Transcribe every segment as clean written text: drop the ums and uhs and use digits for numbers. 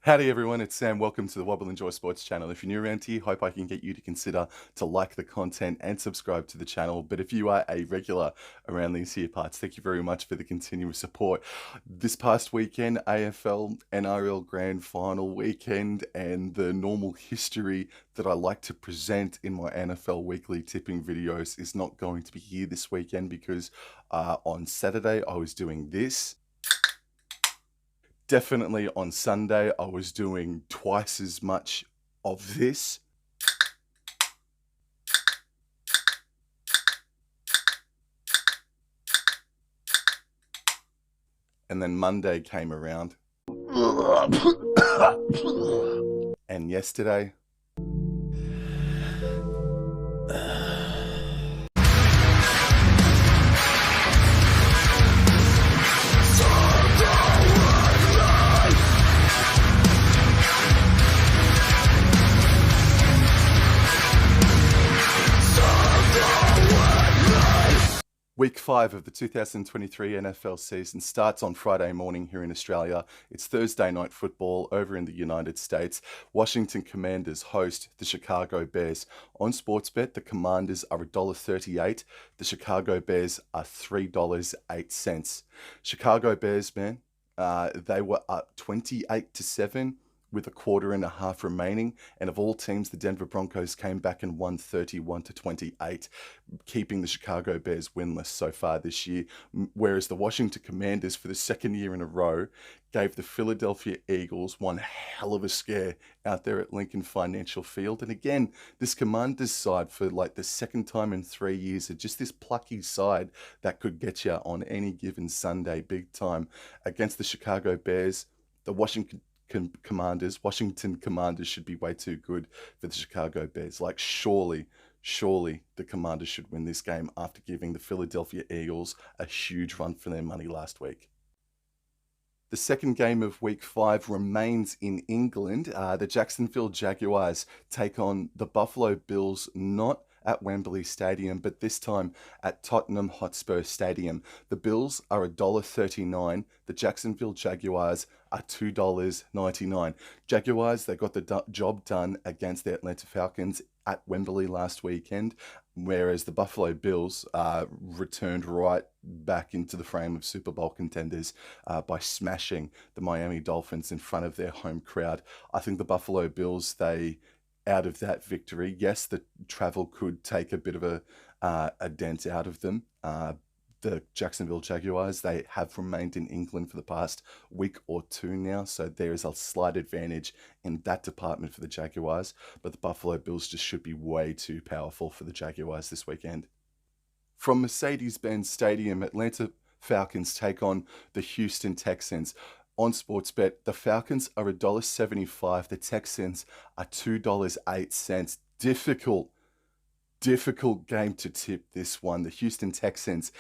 Howdy everyone, it's Sam. Welcome to the Wobble Enjoy Sports channel. If you're new around here, hope I can get you to consider to like the content and subscribe to the channel. But if you are a regular around these here parts, thank you very much for the continuous support. This past weekend, AFL NRL Grand Final weekend, and the normal history that I like to present in my NFL weekly tipping videos is not going to be here this weekend because on Saturday I was doing this. Definitely on Sunday, I was doing twice as much of this. And then Monday came around. And yesterday, Week 5 of the 2023 NFL season starts on Friday morning here in Australia. It's Thursday night football over in the United States. Washington Commanders host the Chicago Bears. On Sportsbet, the Commanders are $1.38. The Chicago Bears are $3.08. Chicago Bears, man, they were up 28-7. With a quarter and a half remaining, and of all teams, the Denver Broncos came back and won 31-28, keeping the Chicago Bears winless so far this year, whereas the Washington Commanders, for the second year in a row, gave the Philadelphia Eagles one hell of a scare out there at Lincoln Financial Field. And again, this Commanders side, for like the second time in 3 years, are just this plucky side that could get you on any given Sunday big time against the Chicago Bears. The Washington Commanders should be way too good for the Chicago Bears. Like, surely the Commanders should win this game after giving the Philadelphia Eagles a huge run for their money last week. The second game of Week 5 remains in England. The Jacksonville Jaguars take on the Buffalo Bills, not at Wembley Stadium, but this time at Tottenham Hotspur Stadium. The Bills are $1.39. The Jacksonville Jaguars are $2.99. Jaguars, they got the job done against the Atlanta Falcons at Wembley last weekend, whereas the Buffalo Bills returned right back into the frame of Super Bowl contenders by smashing the Miami Dolphins in front of their home crowd. I think the Buffalo Bills, out of that victory, yes, the travel could take a bit of a dent out of them. The Jacksonville Jaguars, they have remained in England for the past week or two now, so there is a slight advantage in that department for the Jaguars, but the Buffalo Bills just should be way too powerful for the Jaguars this weekend. From Mercedes-Benz Stadium, Atlanta Falcons take on the Houston Texans. On Sportsbet, the Falcons are $1.75. The Texans are $2.08. Difficult game to tip, this one. The Houston Texans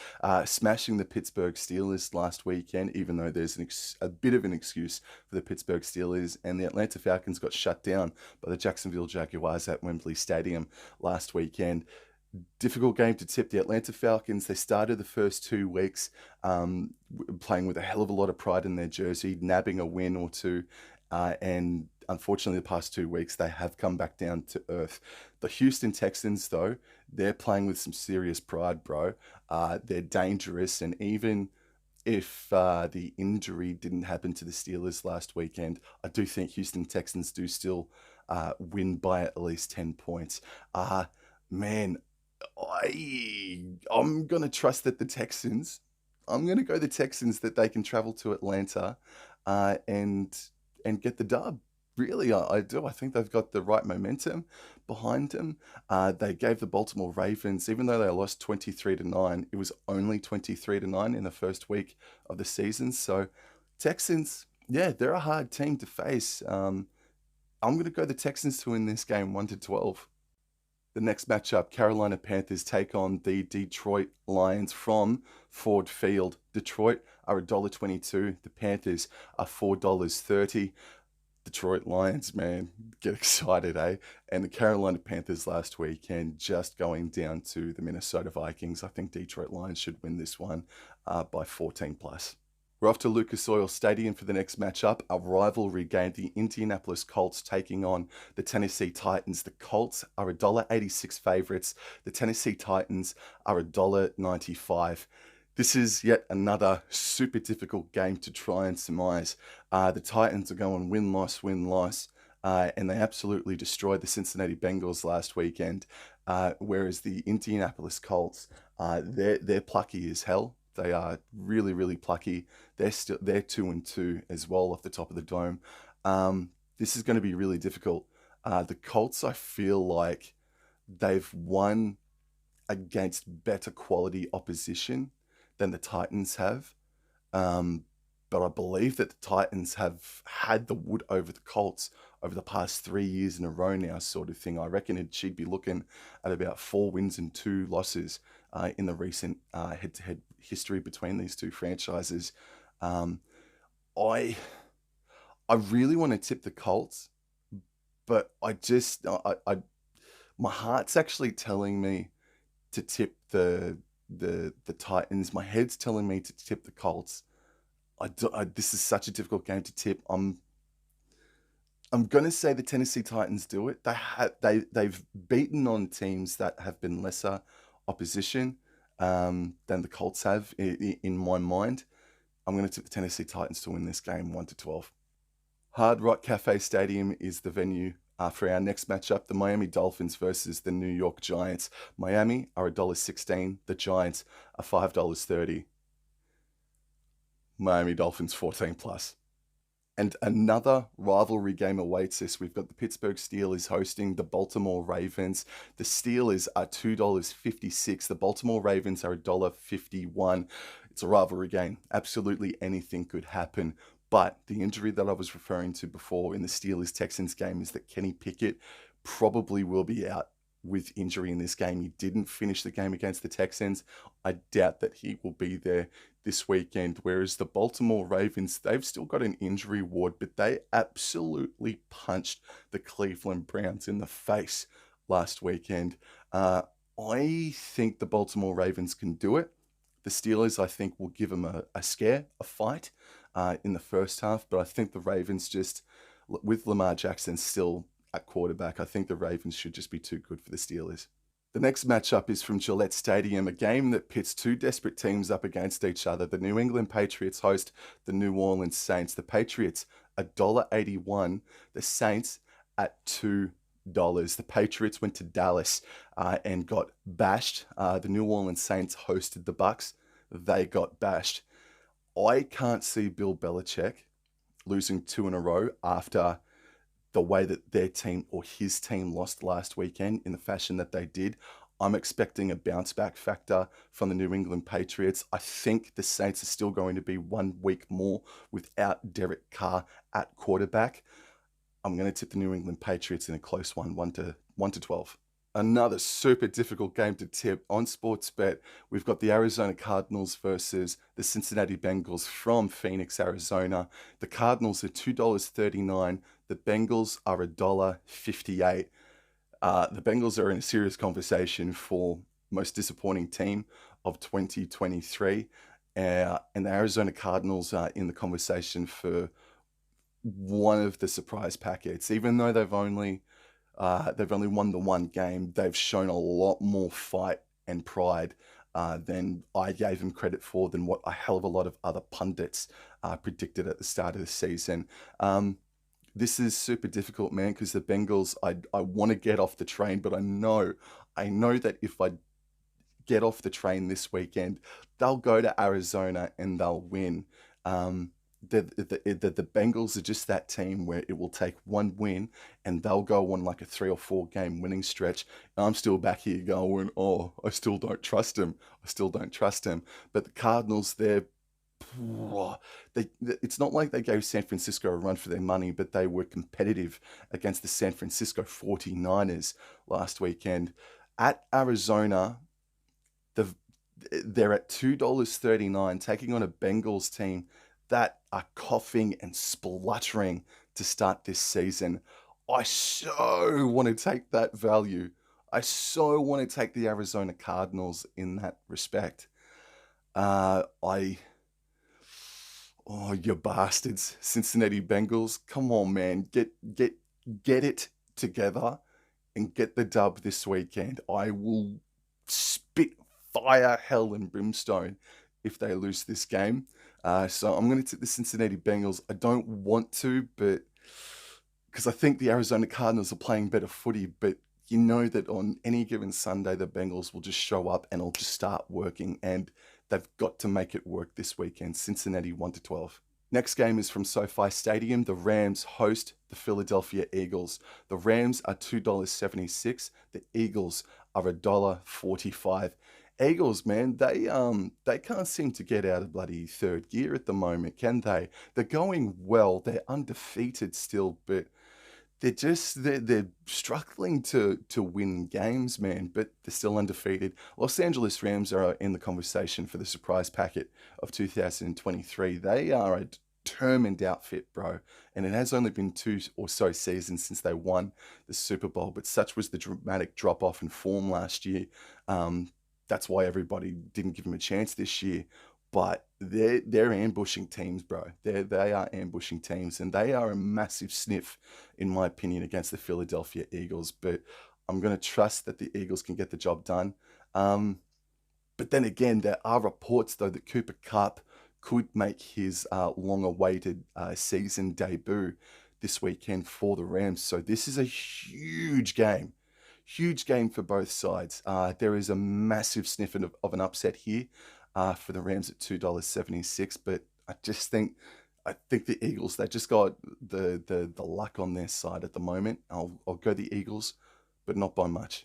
smashing the Pittsburgh Steelers last weekend, even though there's a bit of an excuse for the Pittsburgh Steelers, and the Atlanta Falcons got shut down by the Jacksonville Jaguars at Wembley Stadium last weekend. Difficult game to tip. The Atlanta Falcons, they started the first 2 weeks playing with a hell of a lot of pride in their jersey, nabbing a win or two, and unfortunately the past 2 weeks they have come back down to earth. The Houston Texans, though, they're playing with some serious pride, bro. They're dangerous, and even if the injury didn't happen to the Steelers last weekend, I do think Houston Texans do still win by at least 10 points. Man, I'm going to trust that I'm going to go the Texans, that they can travel to Atlanta and get the dub. Really, I do. I think they've got the right momentum behind them. They gave the Baltimore Ravens, even though they lost 23-9, it was only 23-9 in the first week of the season. So Texans, yeah, they're a hard team to face. I'm going to go the Texans to win this game 1-12. The next matchup, Carolina Panthers take on the Detroit Lions from Ford Field. Detroit are $1.22. The Panthers are $4.30. Detroit Lions, man, get excited, eh? And the Carolina Panthers last weekend just going down to the Minnesota Vikings. I think Detroit Lions should win this one by 14 plus. We're off to Lucas Oil Stadium for the next matchup, a rivalry game, the Indianapolis Colts taking on the Tennessee Titans. The Colts are $1.86 favourites. The Tennessee Titans are $1.95. This is yet another super difficult game to try and surmise. The Titans are going win-loss, win-loss, and they absolutely destroyed the Cincinnati Bengals last weekend, whereas the Indianapolis Colts, they're plucky as hell. They are really, really plucky. They're 2-2 as well off the top of the dome. This is going to be really difficult. The Colts, I feel like they've won against better quality opposition than the Titans have. But I believe that the Titans have had the wood over the Colts over the past 3 years in a row now, sort of thing. I reckon she'd be looking at about 4 wins and 2 losses in the recent head-to-head history between these two franchises. I really want to tip the Colts, but my heart's actually telling me to tip the Titans. My head's telling me to tip the Colts. This is such a difficult game to tip. I'm gonna say the Tennessee Titans do it. They've beaten on teams that have been lesser opposition than the Colts have in my mind. I'm gonna tip the Tennessee Titans to win this game 1-12. Hard Rock Cafe Stadium is the venue for our next matchup, the Miami Dolphins versus the New York Giants. Miami are $1.16. The Giants are $5.30. Miami Dolphins 14 plus. And another rivalry game awaits us. We've got the Pittsburgh Steelers hosting the Baltimore Ravens. The Steelers are $2.56. The Baltimore Ravens are $1.51. It's a rivalry game. Absolutely anything could happen. But the injury that I was referring to before in the Steelers-Texans game is that Kenny Pickett probably will be out with injury in this game. He didn't finish the game against the Texans. I doubt that he will be there this weekend. Whereas the Baltimore Ravens, they've still got an injury ward, but they absolutely punched the Cleveland Browns in the face last weekend. I think the Baltimore Ravens can do it. The Steelers, I think, will give them a scare, a fight in the first half. But I think the Ravens just, with Lamar Jackson still at quarterback, I think the Ravens should just be too good for the Steelers. The next matchup is from Gillette Stadium, a game that pits two desperate teams up against each other. The New England Patriots host the New Orleans Saints. The Patriots, $1.81. The Saints at $2. The Patriots went to Dallas and got bashed. The New Orleans Saints hosted the Bucs. They got bashed. I can't see Bill Belichick losing 2 in a row after the way that their team or his team lost last weekend in the fashion that they did. I'm expecting a bounce back factor from the New England Patriots. I think the Saints are still going to be 1 week more without Derek Carr at quarterback. I'm going to tip the New England Patriots in a close one, 1-12. Another super difficult game to tip on Sportsbet. We've got the Arizona Cardinals versus the Cincinnati Bengals from Phoenix, Arizona. The Cardinals are $2.39. The Bengals are $1.58. The Bengals are in a serious conversation for most disappointing team of 2023. And the Arizona Cardinals are in the conversation for one of the surprise packets. Even though they've only won the one game, they've shown a lot more fight and pride than I gave them credit for, than what a hell of a lot of other pundits predicted at the start of the season. This is super difficult, man, because the Bengals, I want to get off the train, but I know that if I get off the train this weekend, they'll go to Arizona and they'll win. The Bengals are just that team where it will take one win and they'll go on like a 3 or 4 game winning stretch. And I'm still back here going, oh, I still don't trust him. But the Cardinals, it's not like they gave San Francisco a run for their money, but they were competitive against the San Francisco 49ers last weekend. At Arizona, they're at $2.39, taking on a Bengals team that are coughing and spluttering to start this season. I so want to take that value. I so want to take the Arizona Cardinals in that respect. Oh, you bastards. Cincinnati Bengals. Come on, man. Get it together and get the dub this weekend. I will spit fire, hell, and brimstone if they lose this game. So I'm going to tip the Cincinnati Bengals. I don't want to, but because I think the Arizona Cardinals are playing better footy, but you know that on any given Sunday, the Bengals will just show up and it'll just start working, and they've got to make it work this weekend. Cincinnati 1-12. Next game is from SoFi Stadium. The Rams host the Philadelphia Eagles. The Rams are $2.76. The Eagles are $1.45. Eagles, man, they can't seem to get out of bloody third gear at the moment, can they? They're going well. They're undefeated still, but they're struggling to win games, man, but they're still undefeated. Los Angeles Rams are in the conversation for the surprise packet of 2023. They are a determined outfit, bro, and it has only been 2 or so seasons since they won the Super Bowl, but such was the dramatic drop off in form last year. That's why everybody didn't give them a chance this year. But they're ambushing teams, bro. They are ambushing teams, and they are a massive sniff, in my opinion, against the Philadelphia Eagles. But I'm going to trust that the Eagles can get the job done. But then again, there are reports, though, that Cooper Kupp could make his long-awaited season debut this weekend for the Rams. So this is a huge game. Huge game for both sides. There is a massive sniff of an upset here for the Rams at $2.76, but I think the Eagles, they just got the luck on their side at the moment. I'll go the Eagles, but not by much.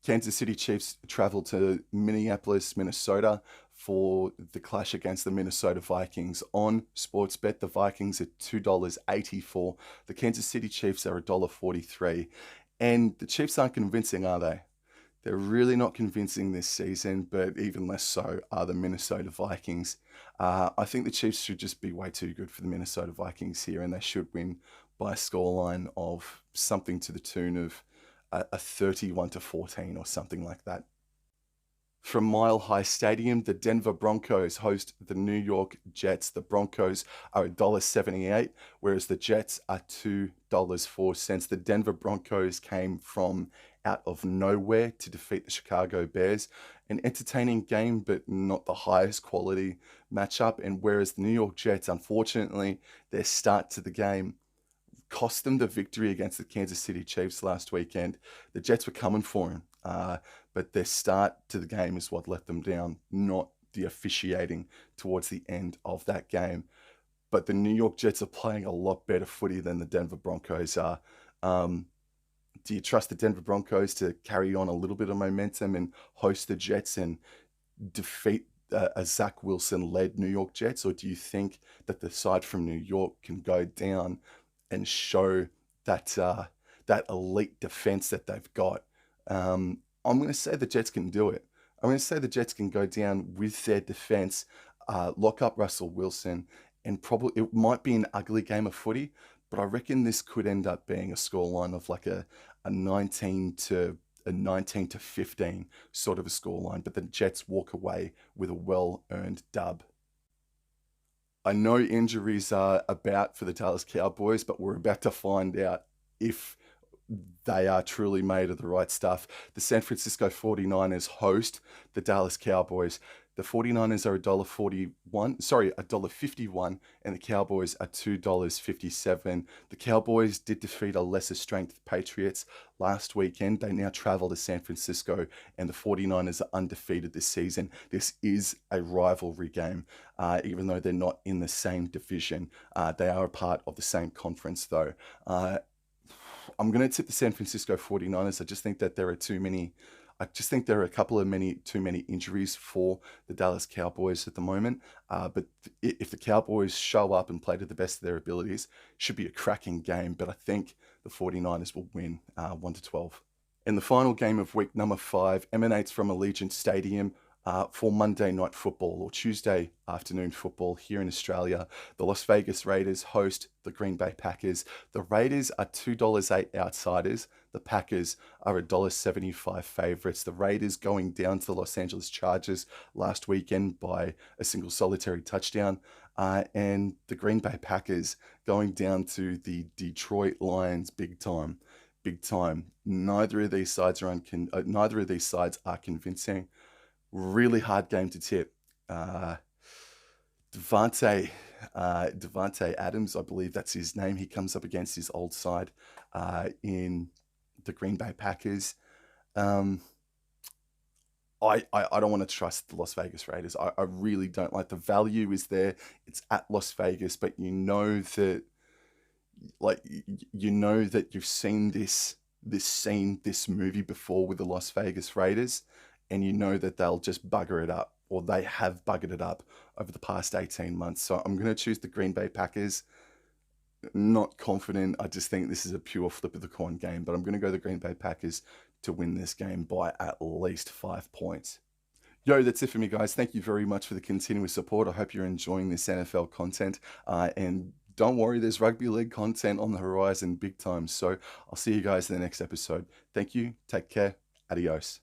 Kansas City Chiefs travel to Minneapolis, Minnesota for the clash against the Minnesota Vikings. On Sportsbet, the Vikings are $2.84. The Kansas City Chiefs are $1.43. And the Chiefs aren't convincing, are they? They're really not convincing this season, but even less so are the Minnesota Vikings. I think the Chiefs should just be way too good for the Minnesota Vikings here, and they should win by a scoreline of something to the tune of a 31-14 or something like that. From Mile High Stadium, the Denver Broncos host the New York Jets. The Broncos are $1.78, whereas the Jets are $2.04. The Denver Broncos came from out of nowhere to defeat the Chicago Bears. An entertaining game, but not the highest quality matchup. And whereas the New York Jets, unfortunately, their start to the game cost them the victory against the Kansas City Chiefs last weekend. The Jets were coming for him, but their start to the game is what let them down, not the officiating towards the end of that game. But the New York Jets are playing a lot better footy than the Denver Broncos are. Do you trust the Denver Broncos to carry on a little bit of momentum and host the Jets and defeat a Zach Wilson-led New York Jets? Or do you think that the side from New York can go down and show that that elite defense that they've got? I'm going to say the Jets can do it. I'm going to say the Jets can go down with their defense, lock up Russell Wilson, and probably it might be an ugly game of footy, but I reckon this could end up being a scoreline of like a 19 to 15 sort of a scoreline, but the Jets walk away with a well-earned dub. I know injuries are about for the Dallas Cowboys, but we're about to find out if they are truly made of the right stuff. The San Francisco 49ers host the Dallas Cowboys. The 49ers are $1.51, and the Cowboys are $2.57. The Cowboys did defeat a lesser strength Patriots last weekend. They now travel to San Francisco, and the 49ers are undefeated this season. This is a rivalry game, even though they're not in the same division. They are a part of the same conference, though. I'm going to tip the San Francisco 49ers. I just think that there are too many too many injuries for the Dallas Cowboys at the moment. But if the Cowboys show up and play to the best of their abilities, it should be a cracking game. But I think the 49ers will win 1-12. And the final game of week number 5 emanates from Allegiant Stadium for Monday night football or Tuesday afternoon football here in Australia. The Las Vegas Raiders host the Green Bay Packers. The Raiders are $2.08 outsiders. The Packers are $1.75 favourites. The Raiders going down to the Los Angeles Chargers last weekend by a single solitary touchdown. And the Green Bay Packers going down to the Detroit Lions big time. Big time. Neither of these sides are convincing. Really hard game to tip. Devontae Adams, I believe that's his name. He comes up against his old side in the Green Bay Packers. I don't want to trust the Las Vegas Raiders. I really don't. Like, the value is there. It's at Las Vegas, but you know that you've seen this movie before with the Las Vegas Raiders, and you know that they'll just bugger it up, or they have buggered it up over the past 18 months. So I'm going to choose the Green Bay Packers. Not confident. I just think this is a pure flip of the coin game, but I'm going to go the Green Bay Packers to win this game by at least 5 points. Yo, that's it for me, guys. Thank you very much for the continuous support. I hope you're enjoying this NFL content. And don't worry, there's rugby league content on the horizon big time. So I'll see you guys in the next episode. Thank you. Take care. Adios.